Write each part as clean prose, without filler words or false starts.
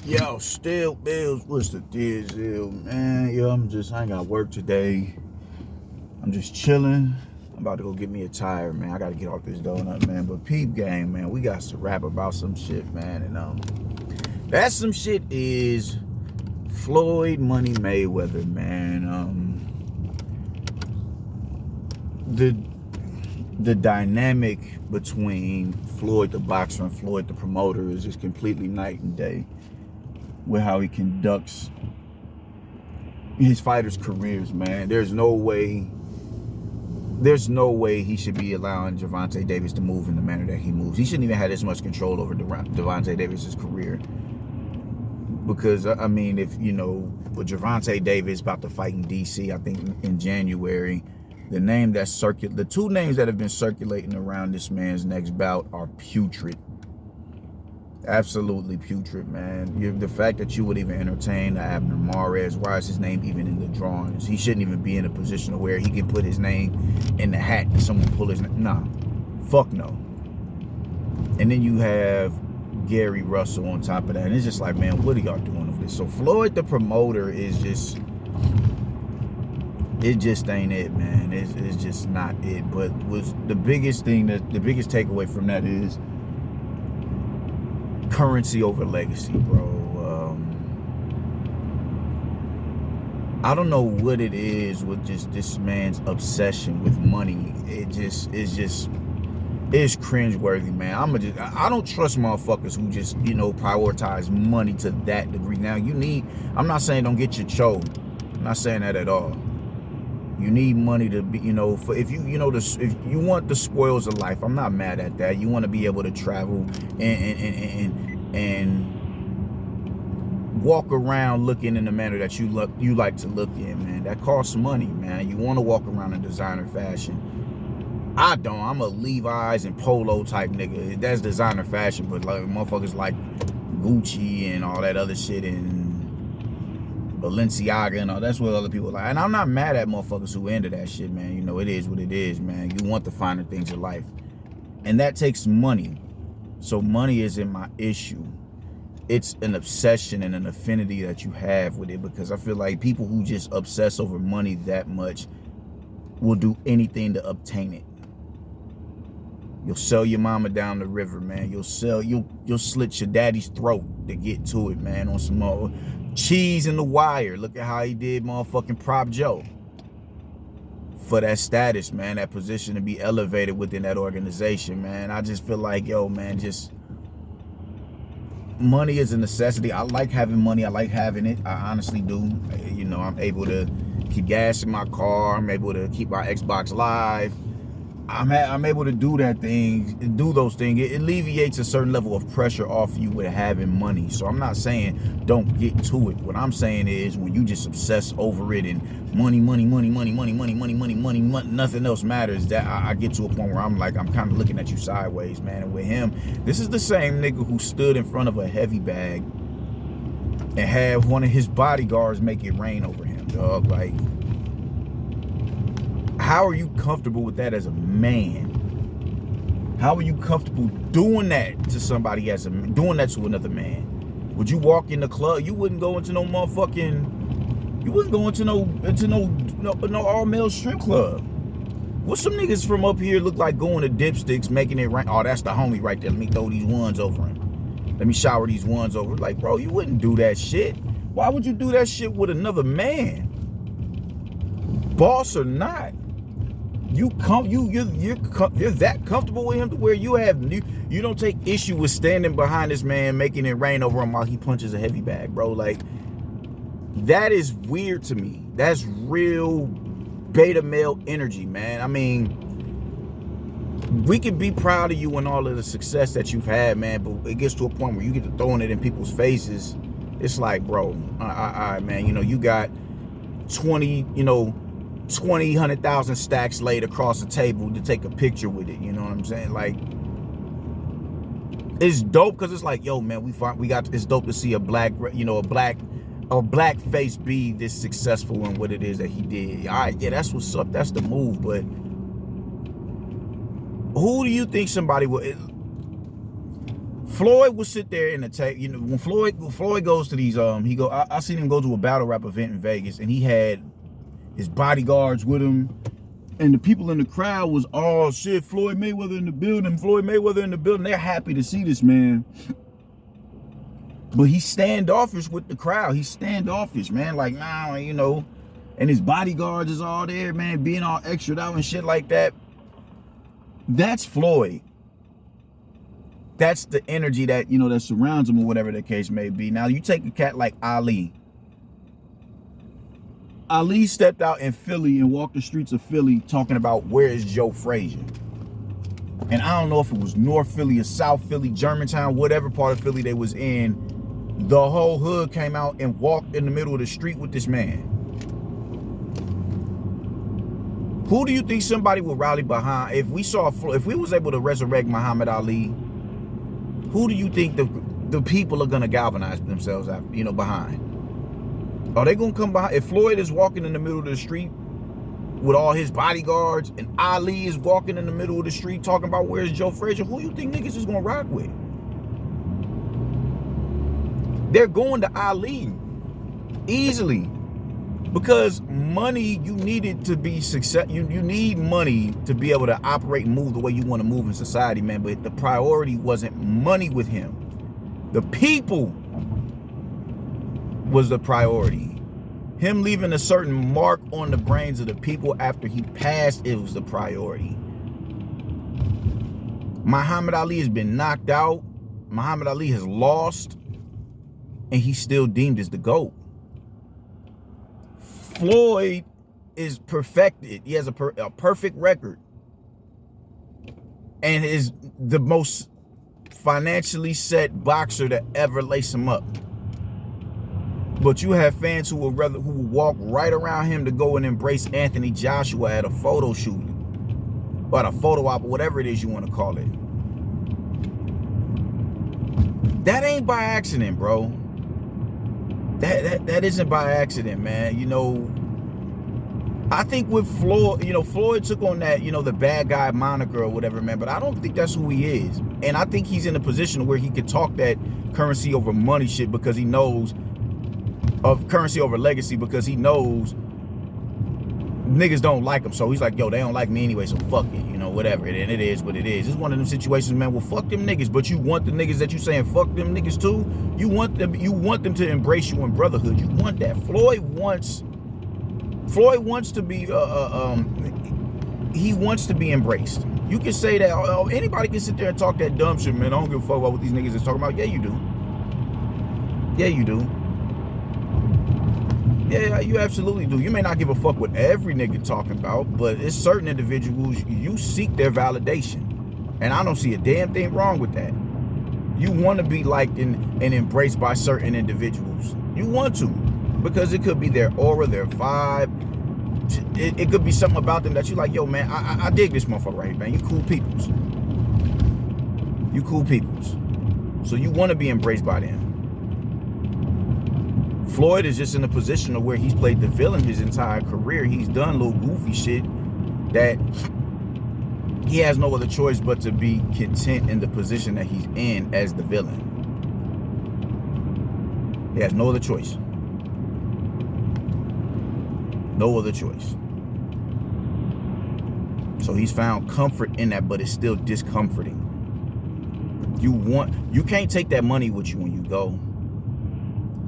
Yo, still bills, what's the deal, man? Yo, I ain't got work today. I'm just chilling. I'm about to go get me a tire, man. I gotta get off this donut, man. But peep game, man, we got to rap about some shit, man. And that some shit is Floyd Money Mayweather, man. The dynamic between Floyd the boxer and Floyd the promoter is just completely night and day with how he conducts his fighters' careers, man. There's no way he should be allowing Gervonta Davis to move in the manner that he moves. He shouldn't even have this much control over Gervonta Davis's career. Because, I mean, if, with Gervonta Davis about to fight in D.C., I think in January, the two names that have been circulating around this man's next bout are putrid. Absolutely putrid, man. The fact that you would even entertain Abner Mares, why is his name even in the drawings? He shouldn't even be in a position where he can put his name in the hat and someone pull his name. Nah, fuck no. And then you have Gary Russell on top of that. And it's just like, man, what are y'all doing with this? So Floyd, the promoter, it just ain't it, man. It's just not it. But was the biggest takeaway from that is currency over legacy, bro. I don't know what it is with just this man's obsession with money. It's cringeworthy, man. I don't trust motherfuckers who just, prioritize money to that degree. Now I'm not saying don't get your cho. I'm not saying that at all. You need money to be, if you want the spoils of life, I'm not mad at that. You want to be able to travel and walk around looking in the manner that you like to look in, man. That costs money, man. You want to walk around in designer fashion. I don't. I'm a Levi's and Polo type nigga. That's designer fashion, but like motherfuckers like Gucci and all that other shit and Balenciaga and all, that's what other people like. And I'm not mad at motherfuckers who into that shit, man. It is what it is, man. You want the finer things in life. And that takes money. So money isn't my issue. It's an obsession and an affinity that you have with it, because I feel like people who just obsess over money that much will do anything to obtain it. You'll sell your mama down the river, man. You'll slit your daddy's throat to get to it, man, on some more cheese in the wire. Look at how he did motherfucking Prop Joe. For that status, man, that position to be elevated within that organization, man. I just feel like, man, just money is a necessity. I like having money. I like having it. I honestly do. I'm able to keep gas in my car. I'm able to keep my Xbox Live. I'm able to do those things. It alleviates a certain level of pressure off you with having money. So I'm not saying don't get to it. What I'm saying is when you just obsess over it and money, nothing else matters, that I get to a point where I'm kind of looking at you sideways, man. And with him, this is the same nigga who stood in front of a heavy bag and had one of his bodyguards make it rain over him, dog. Like, how are you comfortable with that as a man? How are you comfortable doing that to somebody doing that to another man? Would you walk in the club? You wouldn't go into no motherfucking, you wouldn't go into no all-male strip club. What some niggas from up here look like going to Dipsticks, making it rain? Oh, that's the homie right there. Let me throw these ones over him. Let me shower these ones over. Like, bro, you wouldn't do that shit. Why would you do that shit with another man? Boss or not? You're that comfortable with him to where you don't take issue with standing behind this man making it rain over him while he punches a heavy bag, bro. Like, that is weird to me. That's real beta male energy, man. I mean, we can be proud of you and all of the success that you've had, man, but it gets to a point where you get to throwing it in people's faces. It's like, bro, man, you got 100,000 stacks laid across the table to take a picture with it. You know what I'm saying? Like, it's dope because it's like, yo, man, it's dope to see a black face be this successful in what it is that he did. All right, yeah, that's what's up. That's the move. But who do you think somebody would? Floyd will sit there and attack. You know, when Floyd goes to these, I seen him go to a battle rap event in Vegas, and he had his bodyguards with him, and the people in the crowd was all shit. Floyd Mayweather in the building. Floyd Mayweather in the building. They're happy to see this man, but he's standoffish with the crowd. He's standoffish, man. Like, nah, you know, and his bodyguards is all there, man, being all extra out and shit like that. That's Floyd. That's the energy that, you know, that surrounds him or whatever the case may be. Now, you take a cat like Ali. Ali stepped out in Philly and walked the streets of Philly talking about where is Joe Frazier. And I don't know if it was North Philly or South Philly, Germantown, whatever part of Philly they was in. The whole hood came out and walked in the middle of the street with this man. Who do you think somebody would rally behind? If we was able to resurrect Muhammad Ali, who do you think the people are gonna galvanize themselves after, you know, behind? Are they gonna come behind? If Floyd is walking in the middle of the street with all his bodyguards and Ali is walking in the middle of the street talking about where's Joe Frazier, who you think niggas is gonna rock with? They're going to Ali easily. Because money, you need it to be success. You need money to be able to operate and move the way you want to move in society, man. But the priority wasn't money with him. The people was the priority. Him leaving a certain mark on the brains of the people after he passed, it was the priority. Muhammad Ali has been knocked out. Muhammad Ali has lost. And he's still deemed as the GOAT. Floyd is perfected. He has a perfect record and is the most financially set boxer to ever lace him up. But you have fans who will walk right around him to go and embrace Anthony Joshua at a photo shoot or at a photo op, or whatever it is you want to call it. That ain't by accident, bro. That isn't by accident, man. You know, I think with Floyd, you know, Floyd took on that, you know, the bad guy moniker or whatever, man. But I don't think that's who he is. And I think he's in a position where he could talk that currency over money shit because he knows, of currency over legacy, because he knows niggas don't like him. So he's like, yo, they don't like me anyway, so fuck it, you know, whatever. And it is what it is. It's one of them situations, man. Well, fuck them niggas, but you want the niggas that you saying fuck them niggas too. You want them to embrace you in brotherhood. You want that. Floyd wants to be he wants to be embraced. You can say that, oh, anybody can sit there and talk that dumb shit, man. I don't give a fuck about what these niggas is talking about. Yeah, you do. Yeah, you do. Yeah, you absolutely do. You may not give a fuck what every nigga talking about, but it's certain individuals, you seek their validation. And I don't see a damn thing wrong with that. You want to be liked and embraced by certain individuals. You want to, because it could be their aura, their vibe. It could be something about them that you like, yo, man, I dig this motherfucker right here, man. You cool peoples. You cool peoples. So you want to be embraced by them. Floyd is just in a position of where he's played the villain his entire career. He's done little goofy shit that he has no other choice but to be content in the position that he's in as the villain. He has no other choice. No other choice. So he's found comfort in that, but it's still discomforting. You can't take that money with you when you go.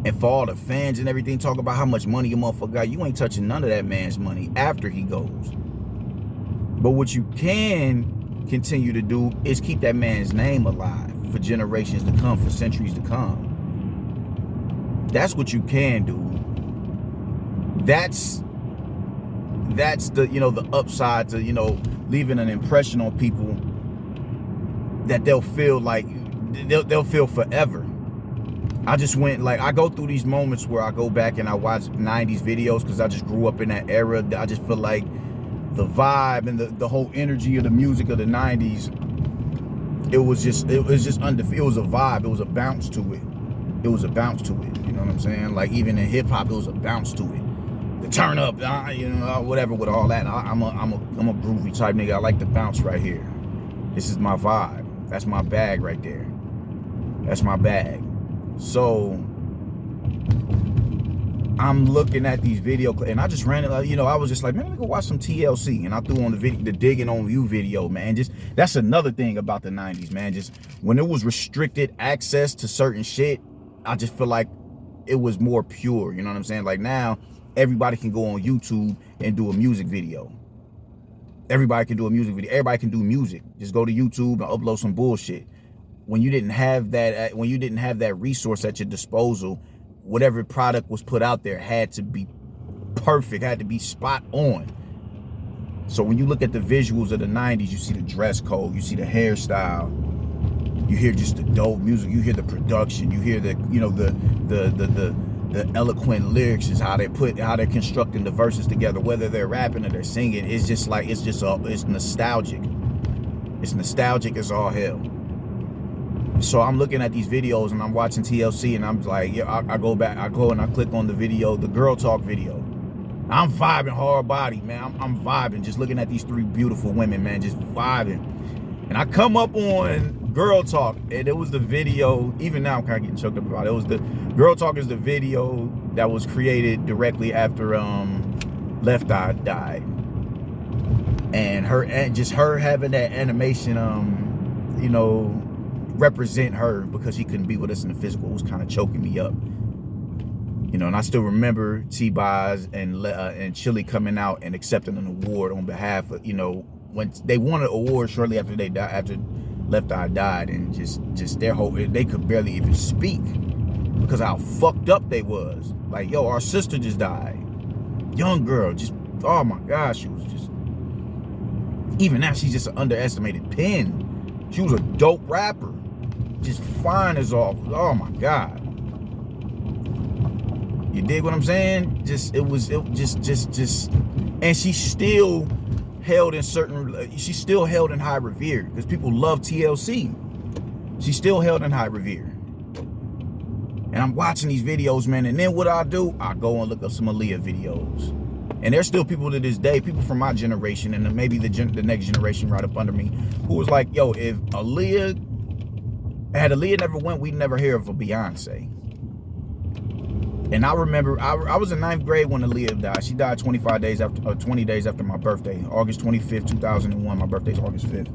And for all the fans and everything talk about how much money your motherfucker got, you ain't touching none of that man's money after he goes. But what you can continue to do is keep that man's name alive for generations to come, for centuries to come. That's what you can do. That's the, you know, the upside to, you know, leaving an impression on people that they'll feel like they'll feel forever. I just went, like, I go through these moments where I go back and I watch 90s videos because I just grew up in that era. I just feel like the vibe and the whole energy of the music of the 90s, it was a vibe. It was a bounce to it. It was a bounce to it. You know what I'm saying? Like, even in hip hop, it was a bounce to it. The turn up, you know, whatever with all that. I'm a groovy type nigga. I like the bounce right here. This is my vibe. That's my bag right there. That's my bag. So I'm looking at these video, and I just ran it, you know, I was just like, man, let me go watch some TLC. And I threw on the video, the Digging on You video, man. Just, that's another thing about the 90s, man. Just when it was restricted access to certain shit, I just feel like it was more pure. You know what I'm saying? Like now, everybody can go on YouTube and do a music video. Everybody can do a music video. Everybody can do music. Just go to YouTube and upload some bullshit. When you didn't have that resource at your disposal, whatever product was put out there had to be perfect, had to be spot on. So when you look at the visuals of the 90s, you see the dress code, you see the hairstyle, you hear just the dope music, you hear the production, you hear the, you know, the eloquent lyrics, is how they're constructing the verses together, whether they're rapping or they're singing. It's just like, it's nostalgic. It's nostalgic as all hell. So I'm looking at these videos and I'm watching TLC, and I'm like, yeah, I go and I click on the video, the Girl Talk video. I'm vibing hard body, man. I'm vibing, just looking at these three beautiful women, man, just vibing. And I come up on Girl Talk, and it was the video, even now I'm kind of getting choked up about it. It was the Girl Talk is the video that was created directly after Left Eye died. And her having that animation, you know, represent her, because she couldn't be with us in the physical, was kind of choking me up, you know. And I still remember T-Boz and Chili coming out and accepting an award on behalf of, you know, when they won an award shortly after they died, after Left Eye died, and just their whole, they could barely even speak because how fucked up they was. Like, yo, our sister just died, young girl, just, oh my gosh, she was just, even now she's just an underestimated pen. She was a dope rapper, just fine as all. Oh my God. You dig what I'm saying? And she's still held in high revere, because people love TLC. She's still held in high revere. And I'm watching these videos, man, and then what I do, I go and look up some Aaliyah videos. And there's still people to this day, people from my generation, and maybe the next generation right up under me, who was like, yo, if had Aaliyah never went, we'd never hear of a Beyonce. And I remember, I was in 9th grade when Aaliyah died. She died 20 days after my birthday, August 25th, 2001. My birthday's August 5th.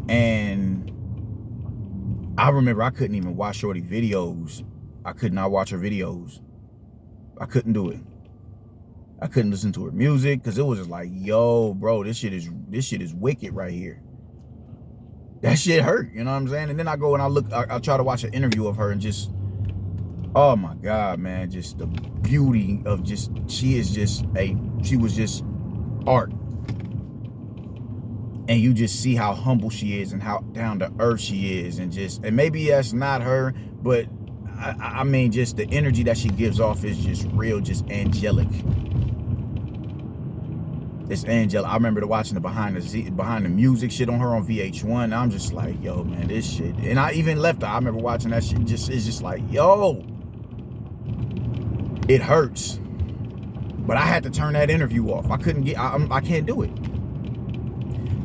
And I remember I couldn't even watch Shorty videos. I could not watch her videos. I couldn't do it. I couldn't listen to her music, because it was just like, yo, bro, this shit is wicked right here. That shit hurt, you know what I'm saying? And then I go and I try to watch an interview of her, and just, oh my God, man, just the beauty of she was just art. And you just see how humble she is and how down to earth she is, and maybe that's not her, but I mean, just the energy that she gives off is just real, just angelic. It's angelic. I remember watching the behind the music shit on her on VH1. I'm just like, yo, man, this shit. And I even left her. I remember watching that shit. It's just like, yo, it hurts. But I had to turn that interview off. I can't do it.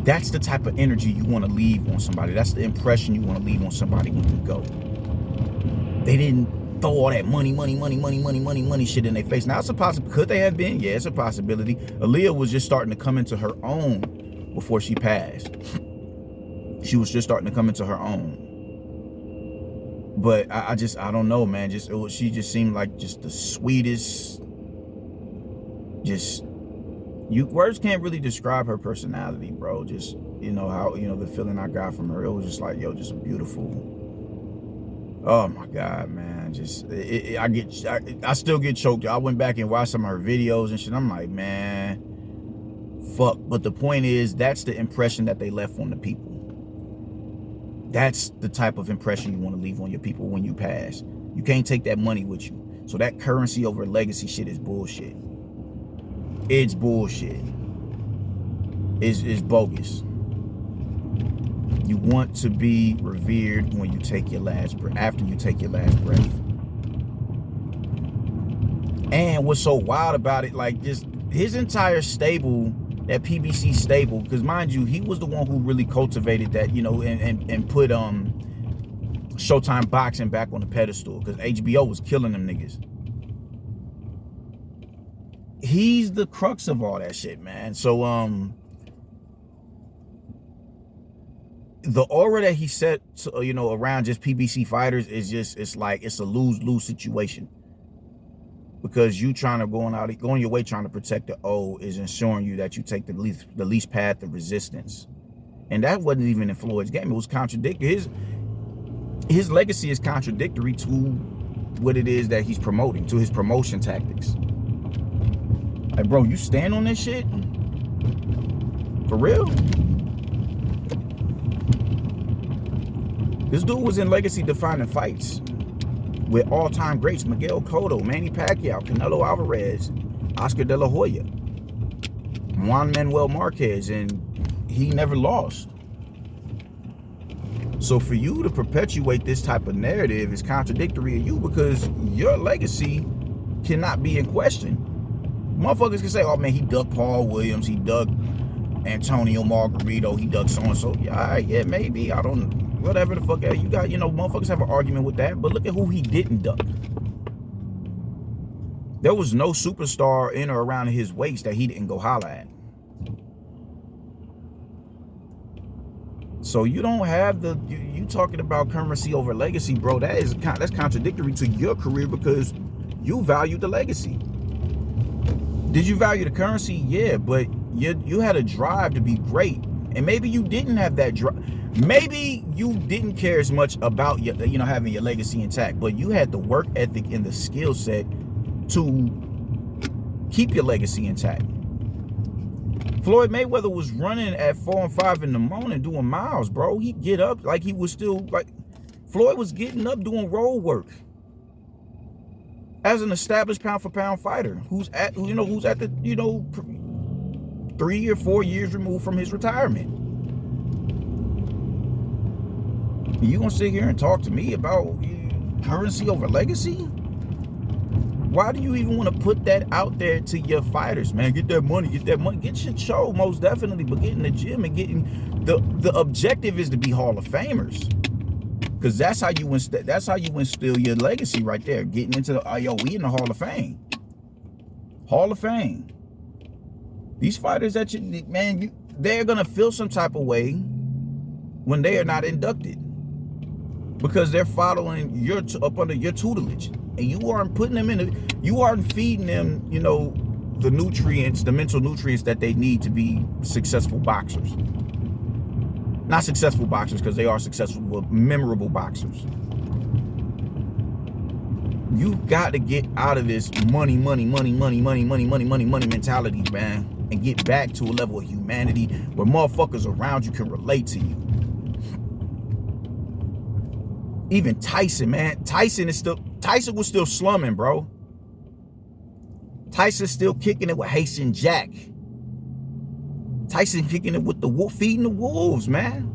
That's the type of energy you want to leave on somebody. That's the impression you want to leave on somebody when you go. They didn't throw all that money shit in their face. Now, it's a possibility. Could they have been? Yeah, it's a possibility. Aaliyah was just starting to come into her own before she passed. She was just starting to come into her own. But I don't know, man. She just seemed like just the sweetest. Words can't really describe her personality, bro. Just, you know, how, you know, the feeling I got from her, it was just like, yo, just a beautiful. Oh my God, man. I still get choked. I went back and watched some of her videos and shit. I'm like, man, fuck. But the point is, that's the impression that they left on the people. That's the type of impression you want to leave on your people when you pass. You can't take that money with you. So that currency over legacy shit is bullshit. It's bullshit. It's bogus. You want to be revered when you take your last breath, after you take your last breath. And what's so wild about it, like, just his entire stable, that PBC stable, because mind you, he was the one who really cultivated that, you know, and put Showtime boxing back on the pedestal because HBO was killing them niggas. He's the crux of all that shit, man. So the aura that he set, you know, around just PBC fighters is just, it's like it's a lose-lose situation, because you trying to going your way trying to protect the O is ensuring you that you take the least path of resistance, and that wasn't even in Floyd's game. It was contradictory. His legacy is contradictory to what it is that he's promoting, to his promotion tactics. Like, bro, you stand on this shit for real? This dude was in legacy-defining fights with all-time greats: Miguel Cotto, Manny Pacquiao, Canelo Alvarez, Oscar De La Hoya, Juan Manuel Marquez, and he never lost. So for you to perpetuate this type of narrative is contradictory to you, because your legacy cannot be in question. Motherfuckers can say, oh man, he ducked Paul Williams, he ducked Antonio Margarito, he ducked so-and-so. Yeah, maybe, I don't know. Whatever the fuck you got, you know, motherfuckers have an argument with that, but look at who he didn't duck. There was no superstar in or around his waist that he didn't go holler at. So you don't have you talking about currency over legacy, bro. That's contradictory to your career, because you value the legacy. Did you value the currency? Yeah, but you had a drive to be great, and maybe you didn't have that drive. Maybe you didn't care as much about having your legacy intact, but you had the work ethic and the skill set to keep your legacy intact. Floyd Mayweather was running at 4 and 5 in the morning doing miles, bro. He'd get up like he was still like Floyd was getting up doing road work as an established pound for pound fighter who's at the 3 or 4 years removed from his retirement. You gonna sit here and talk to me about currency over legacy? Why do you even want to put that out there to your fighters, man? Get that money, get your show, most definitely, but get in the gym and the objective is to be Hall of Famers, because that's how you instill your legacy right there. Getting into we in the Hall of Fame. Hall of Fame. These fighters that they're gonna feel some type of way when they are not inducted, because they're following up under your tutelage, and you aren't putting them you aren't feeding them, the nutrients, the mental nutrients that they need to be successful boxers. Not successful boxers, because they are successful, but memorable boxers. You got to get out of this money mentality, man, and get back to a level of humanity where motherfuckers around you can relate to you. Even Tyson, man. Tyson was still slumming, bro. Tyson's still kicking it with Haitian Jack. Tyson kicking it with feeding the wolves, man.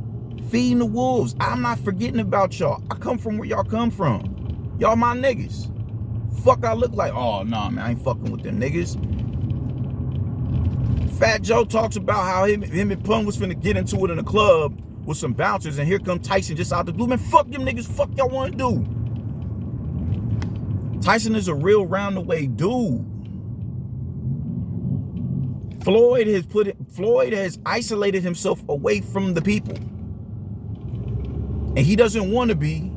Feeding the wolves. I'm not forgetting about y'all. I come from where y'all come from. Y'all my niggas. Fuck I look like? Oh, nah, man. I ain't fucking with them niggas. Fat Joe talks about how him and Pun was finna get into it in a club with some bouncers, and here come Tyson just out the blue. Man, fuck them niggas. Fuck y'all want to do. Tyson is a real round the way dude. Floyd has isolated himself away from the people, and he doesn't want to be.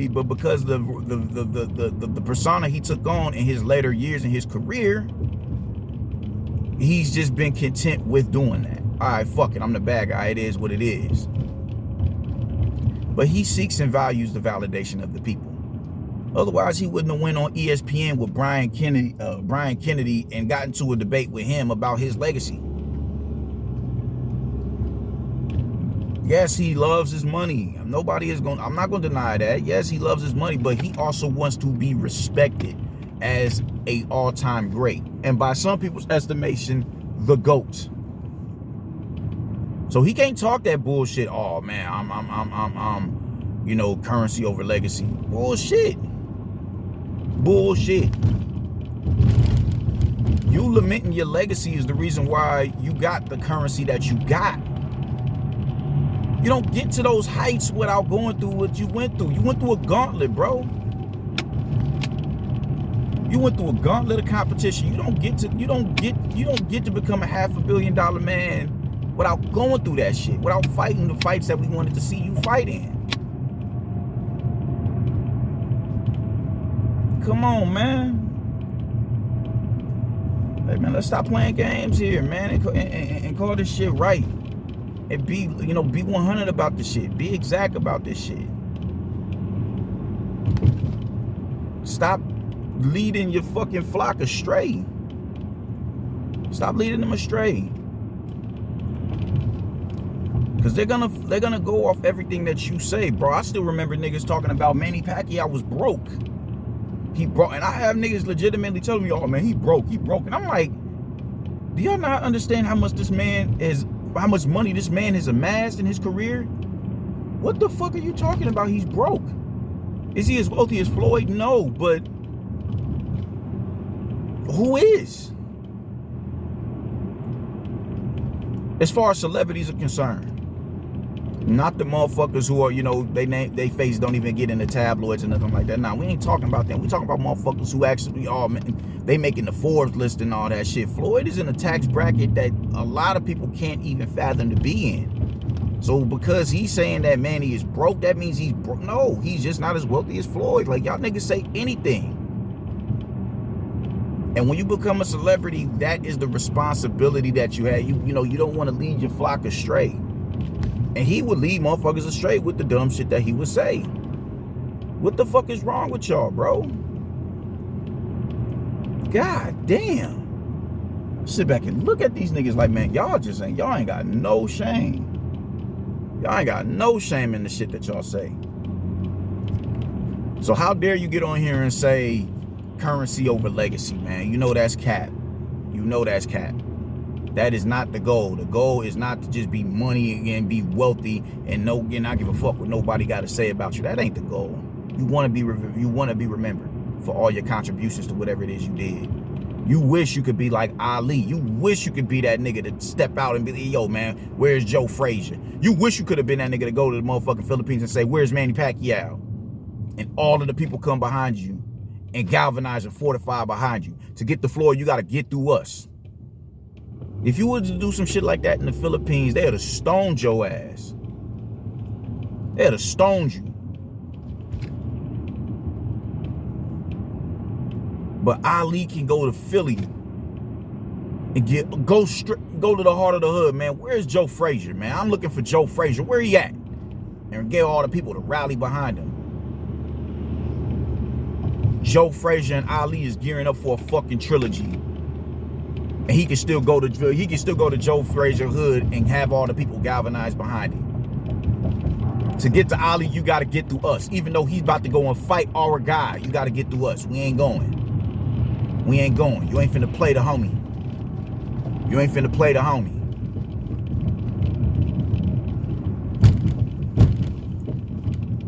But because the persona he took on in his later years in his career, he's just been content with doing that. All right, fuck it, I'm the bad guy. It is what it is. But he seeks and values the validation of the people. Otherwise, he wouldn't have went on ESPN with Brian Kennedy and got into a debate with him about his legacy. Yes, he loves his money. I'm not going to deny that. Yes, he loves his money, but he also wants to be respected as a all-time great, and by some people's estimation, the GOAT. So he can't talk that bullshit. Oh man, I'm currency over legacy. Bullshit. You lamenting your legacy is the reason why you got the currency that you got. You don't get to those heights without going through what you went through. You went through a gauntlet, bro. You went through a gauntlet of competition. You don't get to become a $500 million man without going through that shit, without fighting the fights that we wanted to see you fight in. Come on, man. Hey, man, let's stop playing games here, man, and call this shit right. And be 100 about this shit. Be exact about this shit. Stop leading your fucking flock astray. Stop leading them astray. Because they're gonna go off everything that you say, bro. I still remember niggas talking about Manny Pacquiao was broke. He broke, and I have niggas legitimately telling me, oh man, he broke. And I'm like, do y'all not understand how much money this man has amassed in his career? What the fuck are you talking about? He's broke. Is he as wealthy as Floyd? No, but who is? As far as celebrities are concerned. Not the motherfuckers who are, they face don't even get in the tabloids and nothing like that. Nah, we ain't talking about them. We talking about motherfuckers who actually they making the Forbes list and all that shit. Floyd is in a tax bracket that a lot of people can't even fathom to be in. So because he's saying that Manny is broke, that means he's broke. No, he's just not as wealthy as Floyd. Like, y'all niggas say anything. And when you become a celebrity, that is the responsibility that you have. You don't want to lead your flock astray. And he would lead motherfuckers astray with the dumb shit that he would say. What the fuck is wrong with y'all, bro? God damn. Sit back and look at these niggas like, man, y'all ain't got no shame. Y'all ain't got no shame in the shit that y'all say. So how dare you get on here and say currency over legacy, man? You know that's cap. That's cap. That is not the goal. The goal is not to just be money and be wealthy and not give a fuck what nobody got to say about you. That ain't the goal. You want to be remembered for all your contributions to whatever it is you did. You wish you could be like Ali. You wish you could be that nigga to step out and be like, yo, man, where's Joe Frazier? You wish you could have been that nigga to go to the motherfucking Philippines and say, where's Manny Pacquiao? And all of the people come behind you and galvanize and fortify behind you. To get the floor, you got to get through us. If you were to do some shit like that in the Philippines, they would have stoned your ass. They would have stoned you. But Ali can go to Philly and go to the heart of the hood, man. Where's Joe Frazier, man? I'm looking for Joe Frazier. Where he at? And get all the people to rally behind him. Joe Frazier and Ali is gearing up for a fucking trilogy. And he can still go to Joe Frazier hood and have all the people galvanized behind him. To get to Ali, you got to get through us. Even though he's about to go and fight our guy, you got to get through us. We ain't going. You ain't finna play the homie.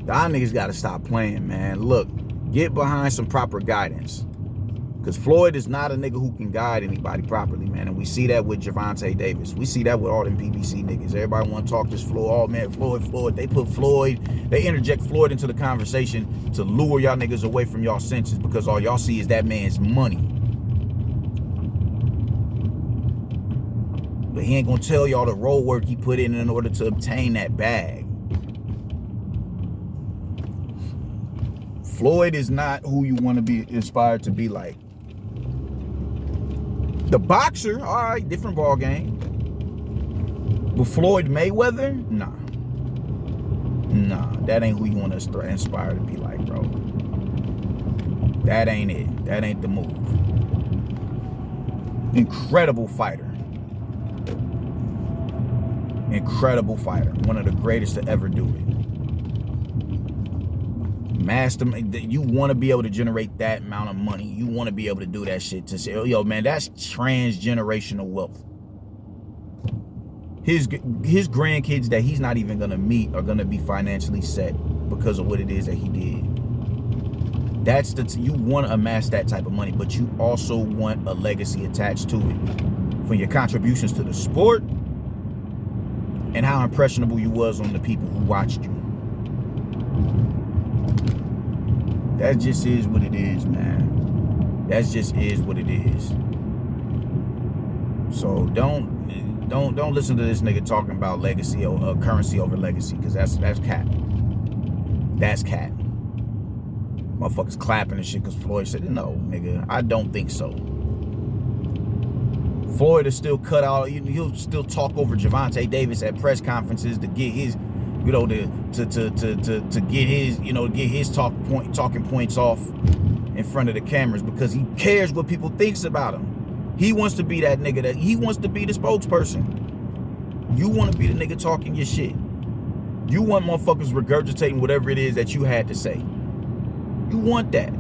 Y'all niggas got to stop playing, man. Look, get behind some proper guidance. Because Floyd is not a nigga who can guide anybody properly, man. And we see that with Gervonta Davis. We see that with all them PBC niggas. Everybody want to talk this Floyd. Oh, man, Floyd. They interject Floyd into the conversation to lure y'all niggas away from y'all senses because all y'all see is that man's money. But he ain't going to tell y'all the road work he put in order to obtain that bag. Floyd is not who you want to be inspired to be like. The boxer, all right, different ball game. But Floyd Mayweather, nah, that ain't who you want to inspire to be like, bro. That ain't it. That ain't the move. Incredible fighter. One of the greatest to ever do it. Master, you want to be able to generate that amount of money. You want to be able to do that shit to say, oh, yo, man, that's transgenerational wealth. His grandkids that he's not even going to meet are going to be financially set because of what it is that he did. You want to amass that type of money, but you also want a legacy attached to it from your contributions to the sport and how impressionable you was on the people who watched you. That just is what it is, man. That just is what it is. So don't listen to this nigga talking about legacy or currency over legacy, because that's cat. That's cat. Motherfuckers clapping and shit because Floyd said it. No, nigga, I don't think so. Floyd is still cut out. He'll still talk over Javante Davis at press conferences to get his, you know, to get his, you know, get his talking points off in front of the cameras, because he cares what people thinks about him. He wants to be that nigga, that he wants to be the spokesperson. You want to be the nigga talking your shit. You want motherfuckers regurgitating whatever it is that you had to say. You want that.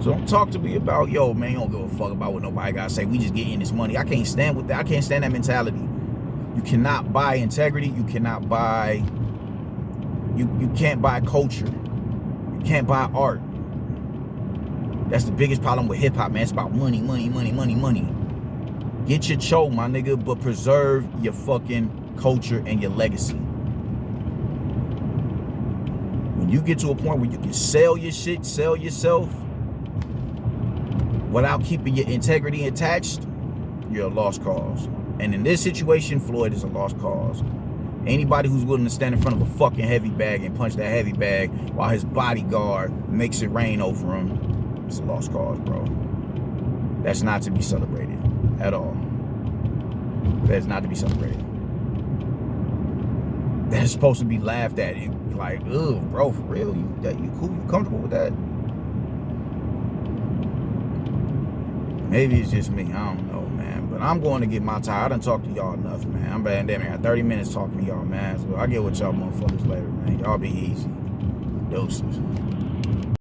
So don't talk to me about, yo, man, you don't give a fuck about what nobody got to say. We just getting this money. I can't stand with that. I can't stand that mentality. You cannot buy integrity. You cannot buy, you can't buy culture. You can't buy art. That's the biggest problem with hip hop, man. It's about money, money, money, money, money. Get your cho, my nigga, but preserve your fucking culture and your legacy. When you get to a point where you can sell your shit, sell yourself, without keeping your integrity attached, you're a lost cause. And in this situation, Floyd is a lost cause. Anybody who's willing to stand in front of a fucking heavy bag and punch that heavy bag while his bodyguard makes it rain over him, it's a lost cause, bro. That's not to be celebrated at all. That's not to be celebrated. That's supposed to be laughed at. Like, ugh, bro, for real? You cool? You comfortable with that? Maybe it's just me. I don't know, man. But I'm going to get my time. I done talked to y'all enough, man. I'm bad damn. I got 30 minutes talking to y'all, man. So I'll get with y'all motherfuckers later, man. Y'all be easy. Doses.